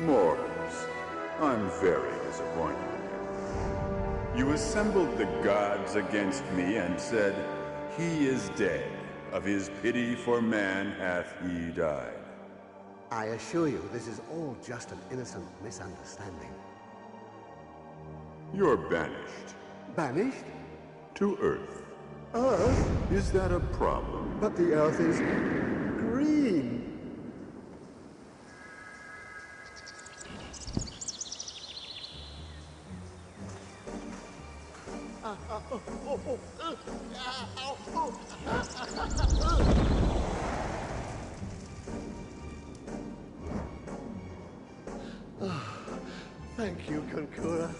Mortals, I'm very disappointed in you. You assembled the gods against me and said, "He is dead. Of his pity for man hath he died." I assure you, this is all just an innocent misunderstanding. You're banished Banished? to Earth. Earth? Is that a problem? But the Earth is green. Thank you, Konkura.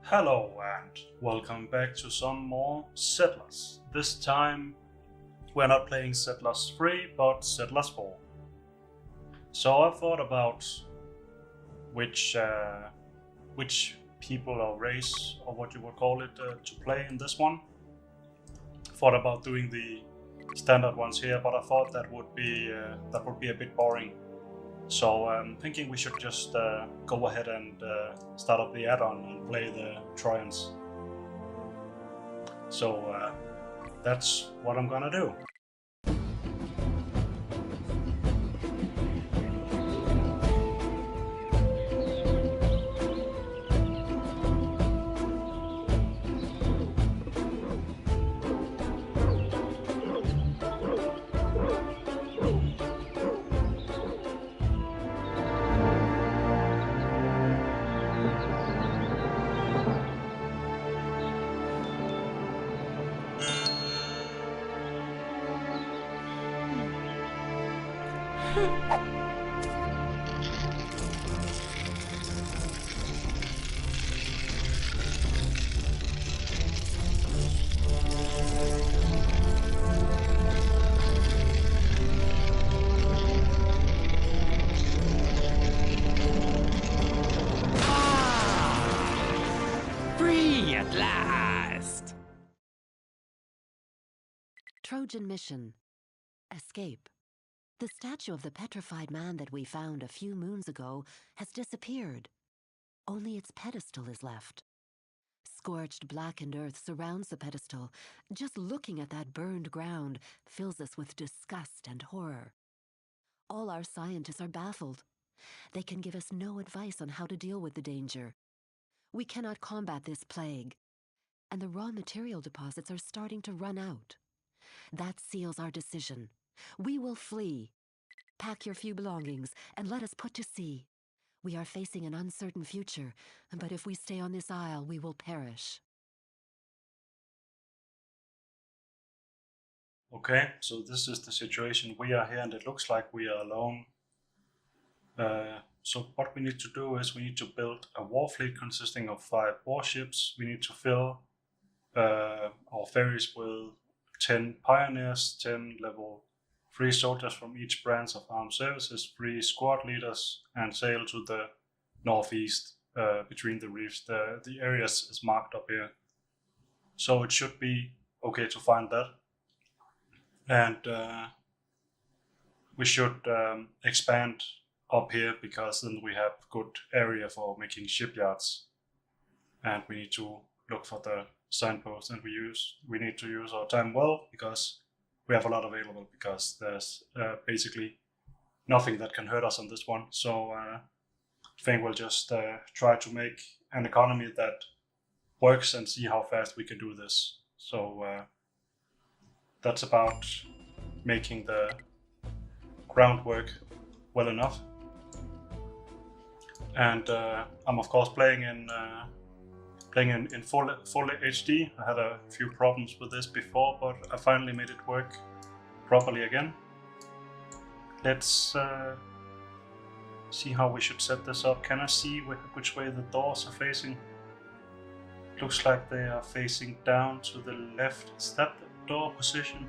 Hello and welcome back to some more Settlers. This time we're not playing Settlers 3 but Settlers 4. So I thought about which people or race or what you would call it to play in this one. Thought about doing the standard ones here, but I thought that would be a bit boring. So I'm thinking we should just go ahead and start up the add-on and play the Trojans. So that's what I'm gonna do. Free at last! Trojan mission. Escape. The statue of the petrified man that we found a few moons ago has disappeared. Only its pedestal is left. Scorched, blackened earth surrounds the pedestal. Just looking at that burned ground fills us with disgust and horror. All our scientists are baffled. They can give us no advice on how to deal with the danger. We cannot combat this plague, and the raw material deposits are starting to run out. That seals our decision. We will flee. Pack your few belongings and let us put to sea. We are facing an uncertain future, but if we stay on this isle, we will perish. Okay, so this is the situation. We are here and it looks like we are alone. So what we need to do is we need to build a war fleet consisting of 5 warships. We need to fill our ferries with 10 pioneers, 10 level 3 soldiers from each branch of armed services, 3 squad leaders, and sail to the northeast between the reefs. The areas is marked up here. So it should be okay to find that. And we should expand up here because then we have good area for making shipyards. And we need to look for the signposts, and we need to use our time well because we have a lot available, because there's basically nothing that can hurt us on this one. So I think we'll just try to make an economy that works and see how fast we can do this. So that's about making the groundwork well enough. And I'm of course playing in full HD. I had a few problems with this before, but I finally made it work properly again. Let's see how we should set this up. Can I see which way the doors are facing? Looks like they are facing down to the left. Is that the door position?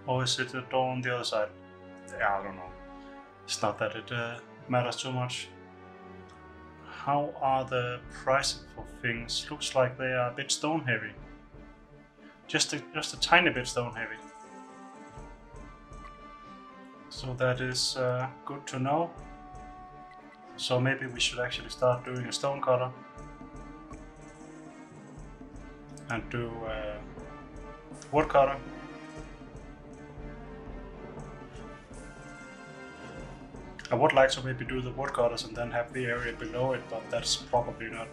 Or is it the door on the other side? Yeah, I don't know. It's not that it matters too much. How are the pricing for things? Looks like they are a bit stone heavy. Just a tiny bit stone heavy. So that is good to know. So maybe we should actually start doing a stone cutter and do wood cutter. I would like to maybe do the wood cutters and then have the area below it, but that's probably not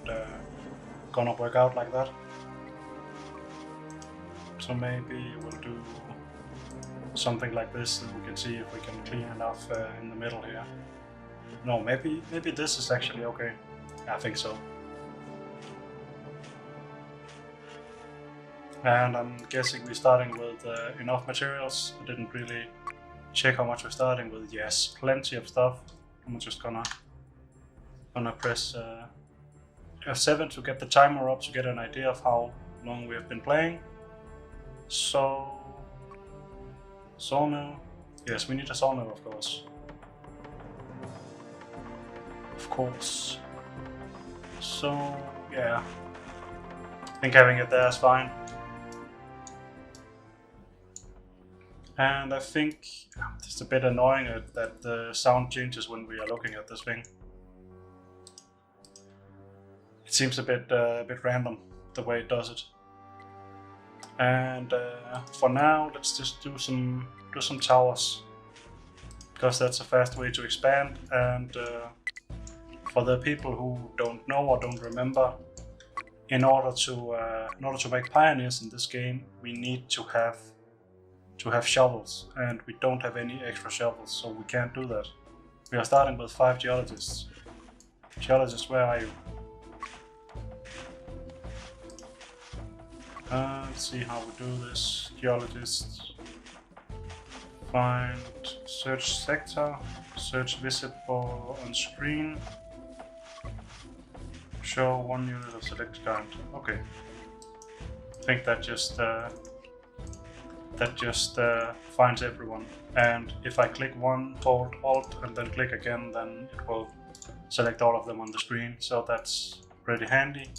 gonna work out like that. So maybe we'll do something like this, and we can see if we can clean enough in the middle here. No, maybe this is actually okay. I think so. And I'm guessing we're starting with enough materials. I didn't really check how much we're starting with. Yes, plenty of stuff. I'm just gonna press F7 to get the timer up to get an idea of how long we have been playing. So, sawmill. Yes, we need a sawmill, of course. Of course. So, yeah. I think having it there is fine. And I think it's a bit annoying that the sound changes when we are looking at this thing. It seems a bit random the way it does it. And for now, let's just do some towers, because that's a fast way to expand. And for the people who don't know or don't remember, in order to make pioneers in this game, we need to have shovels, and we don't have any extra shovels, so we can't do that. We are starting with 5 geologists. Geologists, where are you? Let's see how we do this. Geologists. Find search sector. Search visible on screen. Show 1 unit of selected kind. Okay. I think that just finds everyone. And if I click one, hold Alt, and then click again, then it will select all of them on the screen. So that's pretty handy.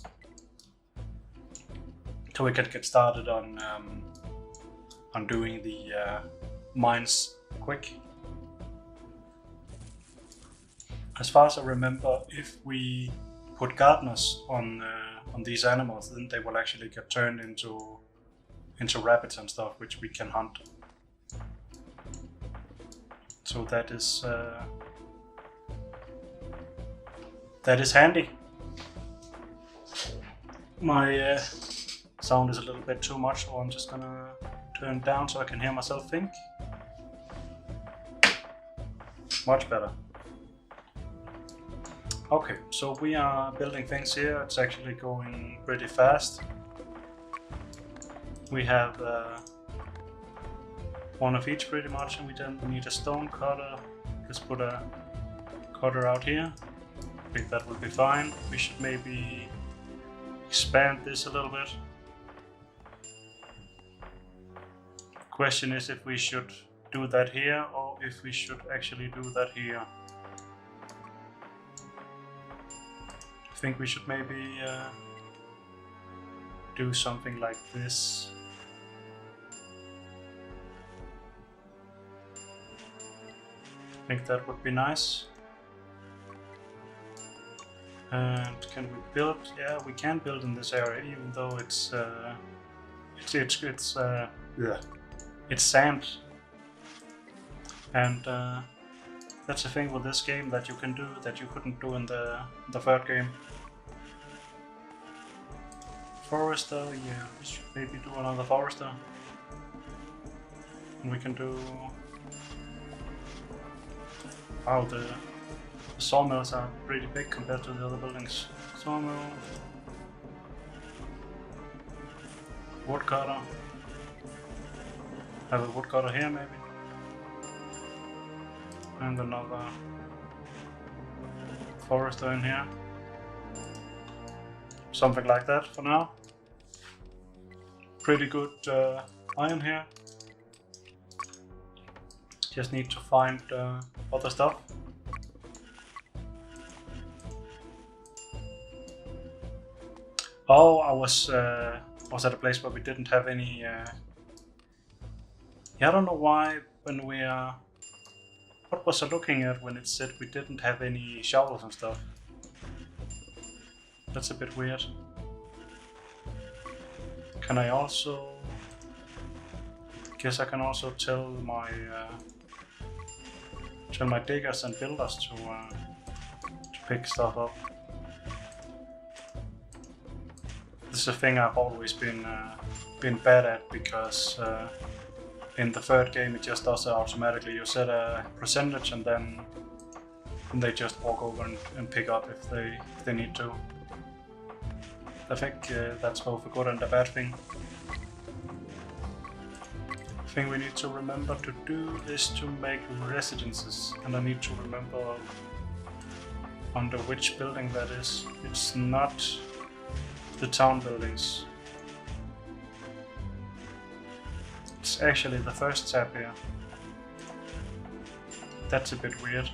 So we can get started on doing the mines quick. As far as I remember, if we put gardeners on these animals, then they will actually get turned into rabbits and stuff, which we can hunt. So that is handy. My sound is a little bit too much, so I'm just gonna turn it down so I can hear myself think. Much better. Okay, so we are building things here. It's actually going pretty fast. We have one of each pretty much, and we then need a stone cutter. Let's put a cutter out here. I think that will be fine. We should maybe expand this a little bit. Question is if we should do that here or if we should actually do that here. I think we should maybe do something like this. I think that would be nice. And can we build? Yeah, we can build in this area, even though it's sand. And that's the thing with this game that you can do that you couldn't do in the third game. Forester, yeah, we should maybe do another forester. And we can do... Wow, the sawmills are pretty big compared to the other buildings. Sawmill, woodcutter. Have a woodcutter here maybe. And another forester in here. Something like that for now. Pretty good iron here. Just need to find other stuff. Oh, I was at a place where we didn't have any. Yeah, I don't know why when we are What was I looking at when it said we didn't have any shovels and stuff? That's a bit weird. Can I also... Guess I can also tell my diggers and builders to pick stuff up. This is a thing I've always been bad at, because in the third game it just does it automatically. You set a percentage and then they just walk over and pick up if they need to. I think that's both a good and a bad thing. The thing we need to remember to do is to make residences, and I need to remember under which building that is. It's not the town buildings. It's actually the first tab here. That's a bit weird.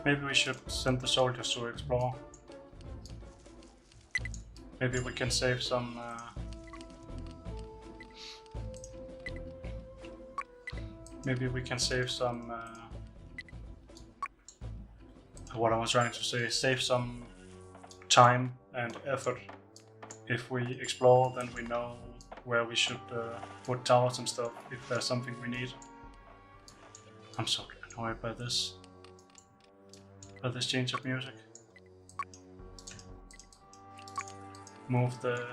Maybe we should send the soldiers to explore. Maybe we can save some... maybe we can save some... what I was trying to say, save some time and effort. If we explore, then we know where we should put towers and stuff, if there's something we need. I'm so annoyed by this change of music. Move the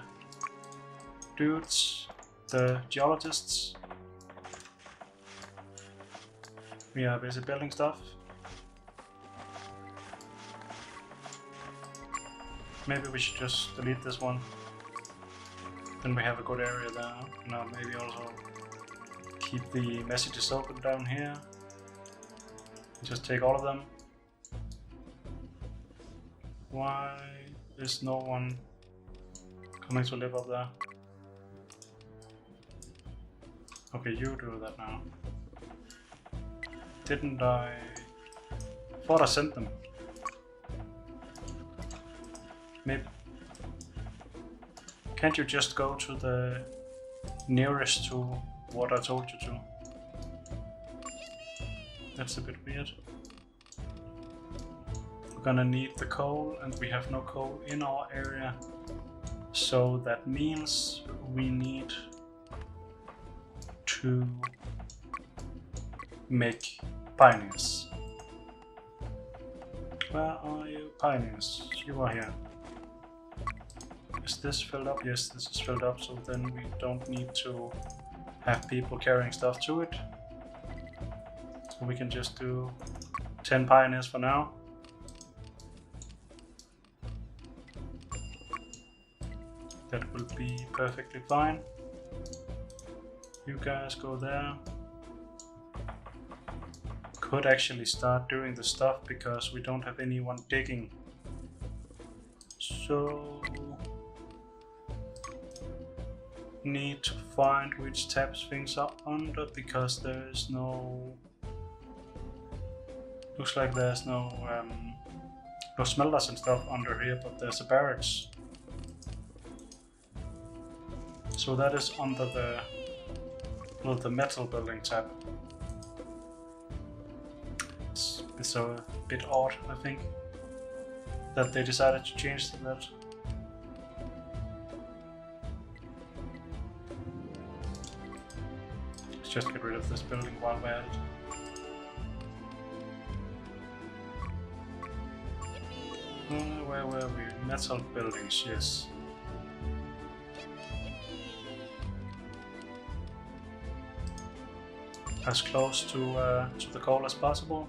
dudes, the geologists. We are busy building stuff. Maybe we should just delete this one. Then we have a good area there. Now maybe also keep the messages open down here. Just take all of them. Why is no one coming to live up there? Okay, you do that now. Didn't I? Thought I sent them. Maybe. Can't you just go to the nearest to what I told you to? That's a bit weird. We're gonna need the coal, and we have no coal in our area. So that means we need to make pioneers. Where are you, pioneers? You are here. Is this filled up? Yes, this is filled up, so then we don't need to have people carrying stuff to it. So we can just do 10 pioneers for now. That will be perfectly fine. You guys go there. Could actually start doing the stuff because we don't have anyone digging. So need to find which tabs things are under, because there is no... Looks like there's no smelters and stuff under here, but there's a barracks. So that is under the metal building tab. It's a bit odd, I think, that they decided to change that. Let's just get rid of this building while we're at it. Where were we? Metal buildings, yes. As close to the coal as possible.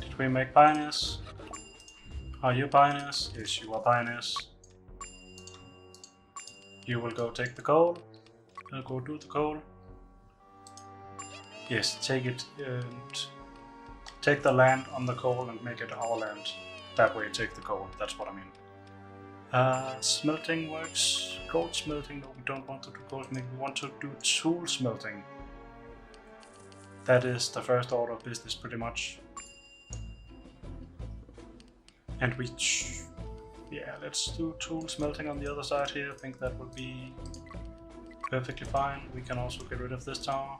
Did we make pioneers? Are you pioneers? Yes, you are pioneers. You will go take the coal. I'll go do the coal. Yes, take it and take the land on the coal and make it our land. That way, take the coal. That's what I mean. Smelting works. Gold smelting. No, we don't want to do gold smelting. We want to do tool smelting. That is the first order of business, pretty much. And we... yeah, let's do tool smelting on the other side here. I think that would be Perfectly fine. We can also get rid of this tower.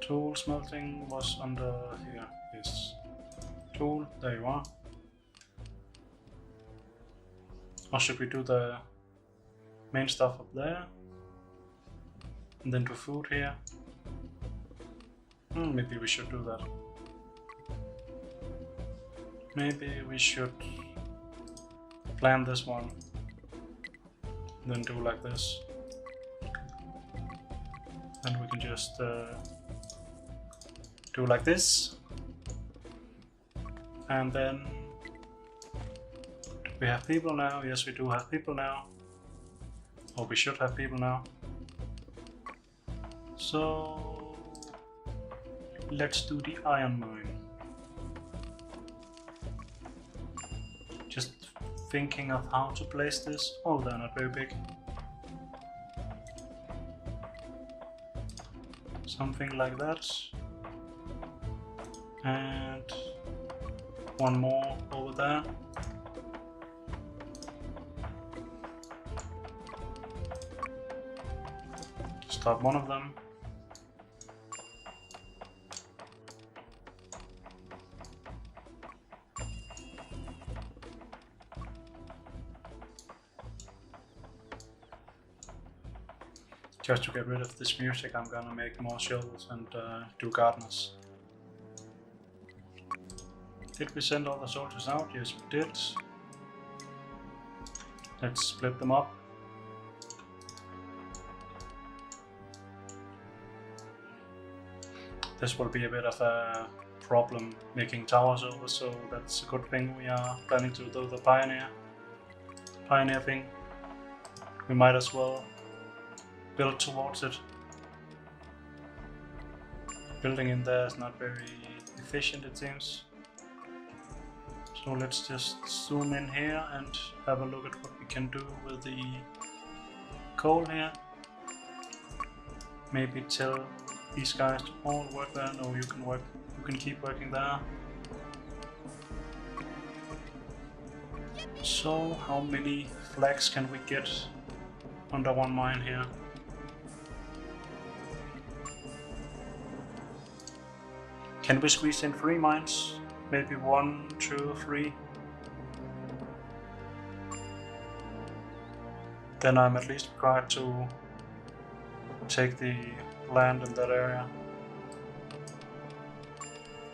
Tool smelting was under here. Yes. Tool, there you are. Or should we do the main stuff up there? And then do food here? Maybe we should do that. Maybe we should plan this one. Then do like this. And we can just do like this. And then do we have people now? Yes, we do have people now. Or we should have people now. So let's do the iron mine. Just thinking of how to place this. Oh, they're not very big. Something like that. And one more over there. Stop one of them. Just to get rid of this music, I'm gonna make more shelves and do gardeners. Did we send all the soldiers out? Yes, we did. Let's split them up. This will be a bit of a problem making towers over, so that's a good thing we are planning to do the pioneer thing. We might as well build towards it. Building in there is not very efficient, it seems. So let's just zoom in here and have a look at what we can do with the coal here. Maybe tell these guys to all work there. No, you can keep working there. So how many flags can we get under one mine here? Can we squeeze in 3 mines? Maybe 1, 2, 3. Then I'm at least required to take the land in that area.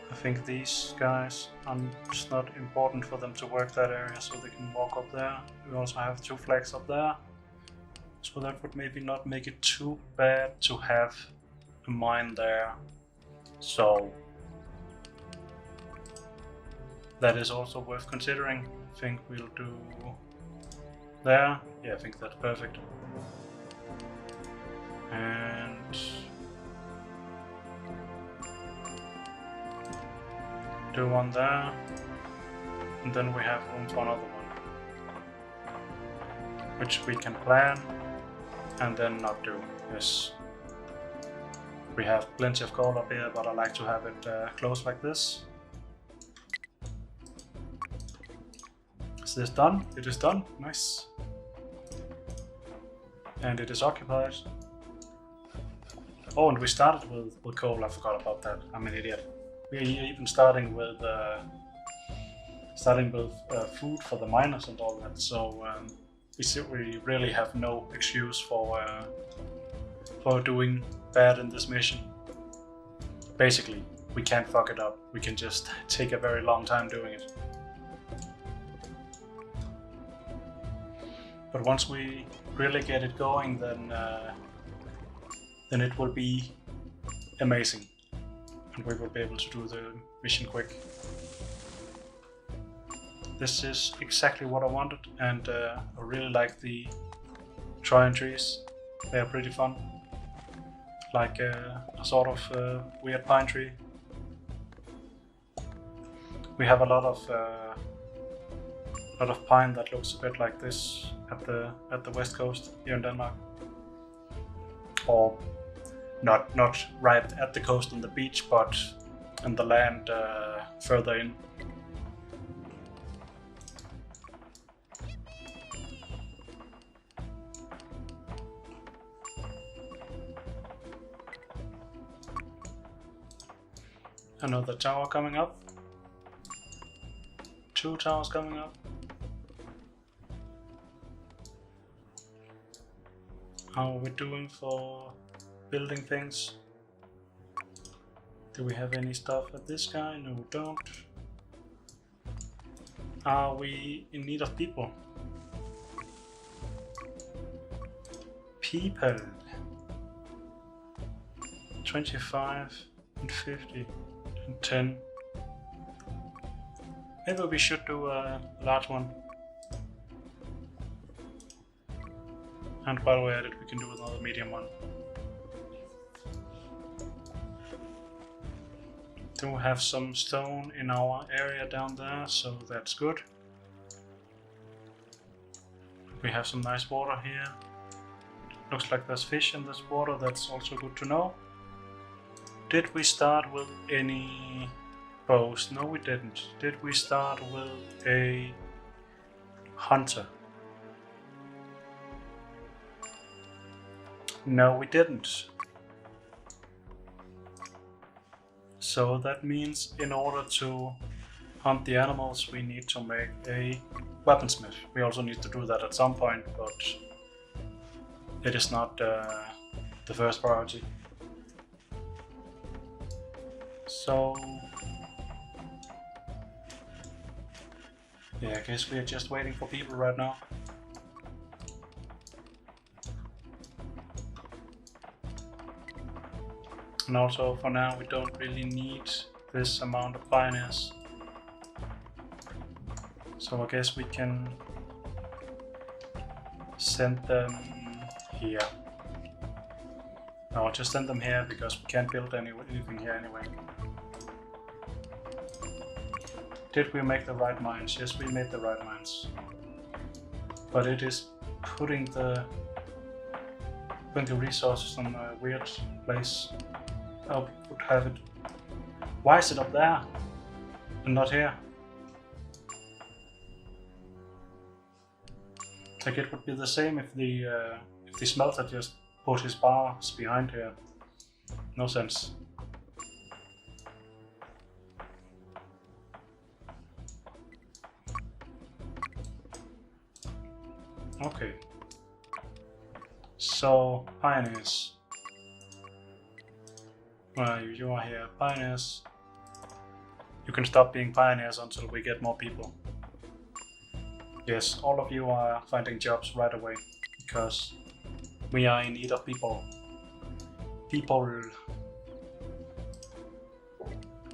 I think these guys, it's not important for them to work that area, so they can walk up there. We also have 2 flags up there, so that would maybe not make it too bad to have a mine there. So that is also worth considering. I think we'll do there. Yeah, I think that's perfect. And do one there. And then we have room for another one, which we can plan and then not do. Yes. We have plenty of coal up here, but I like to have it close like this. Is this done? It is done. Nice. And it is occupied. Oh, and we started with coal. I forgot about that. I'm an idiot. We're even starting with food for the miners and all that. So we really have no excuse for doing bad in this mission. Basically, we can't fuck it up. We can just take a very long time doing it. But once we really get it going, then it will be amazing, and we will be able to do the mission quick. This is exactly what I wanted, and I really like the Trojan trees. They are pretty fun, like a sort of weird pine tree. We have a lot of pine that looks a bit like this at the west coast here in Denmark, or not right at the coast on the beach, but in the land further in. Another tower coming up. 2 towers coming up. How are we doing for building things? Do we have any stuff at this guy? No, we don't. Are we in need of people? People. 25 and 50 and 10. Maybe we should do a large one. And while we're at it, we can do another medium one. Do have some stone in our area down there, so that's good. We have some nice water here. Looks like there's fish in this water, that's also good to know. Did we start with any bows? No, we didn't. Did we start with a hunter? No, we didn't. So that means in order to hunt the animals, we need to make a weaponsmith. We also need to do that at some point, but it is not the first priority. So yeah, I guess we are just waiting for people right now. And also for now we don't really need this amount of pioneers. So I guess we can send them here. No, I'll just send them here because we can't build anything here anyway. Did we make the right mines? Yes, we made the right mines. But it is putting the resources in a weird place. Oh, we would have it. Why is it up there and not here? Like it would be the same if the smelter just put his bars behind here. No sense. Okay. So pioneers. You are here, pioneers. You can stop being pioneers until we get more people. Yes, all of you are finding jobs right away, because we are in need of people. People.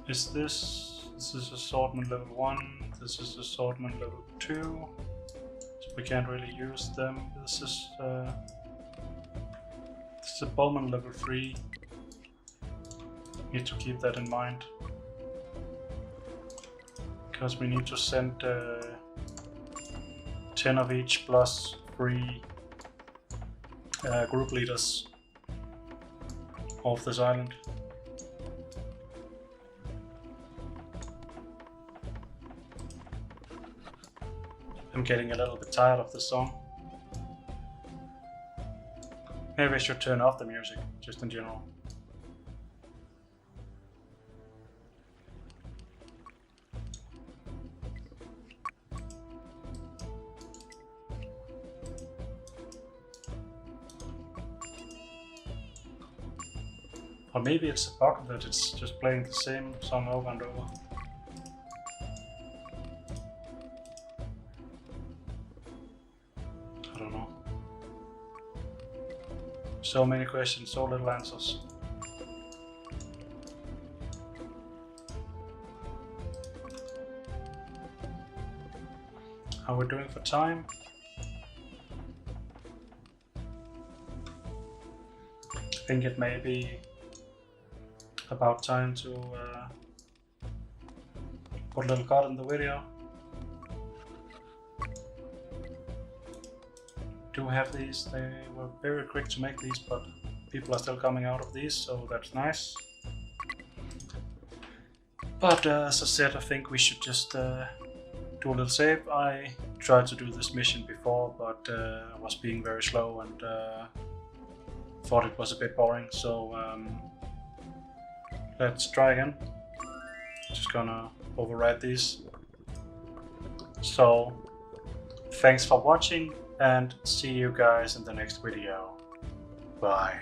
Is this is assortment level 1, this is assortment level 2, so we can't really use them. This is a bowman level 3. Need to keep that in mind, because we need to send 10 of each plus 3 group leaders off this island. I'm getting a little bit tired of this song. Maybe I should turn off the music, just in general. Or maybe it's a bug that it's just playing the same song over and over. I don't know. So many questions, so little answers. How are we doing for time? I think it may be about time to put a little cut in the video. Do we have these? They were very quick to make these, but people are still coming out of these, so that's nice. But as I said, I think we should just do a little save. I tried to do this mission before, but I was being very slow and thought it was a bit boring, so let's try again. Just gonna override these. So, thanks for watching and see you guys in the next video. Bye.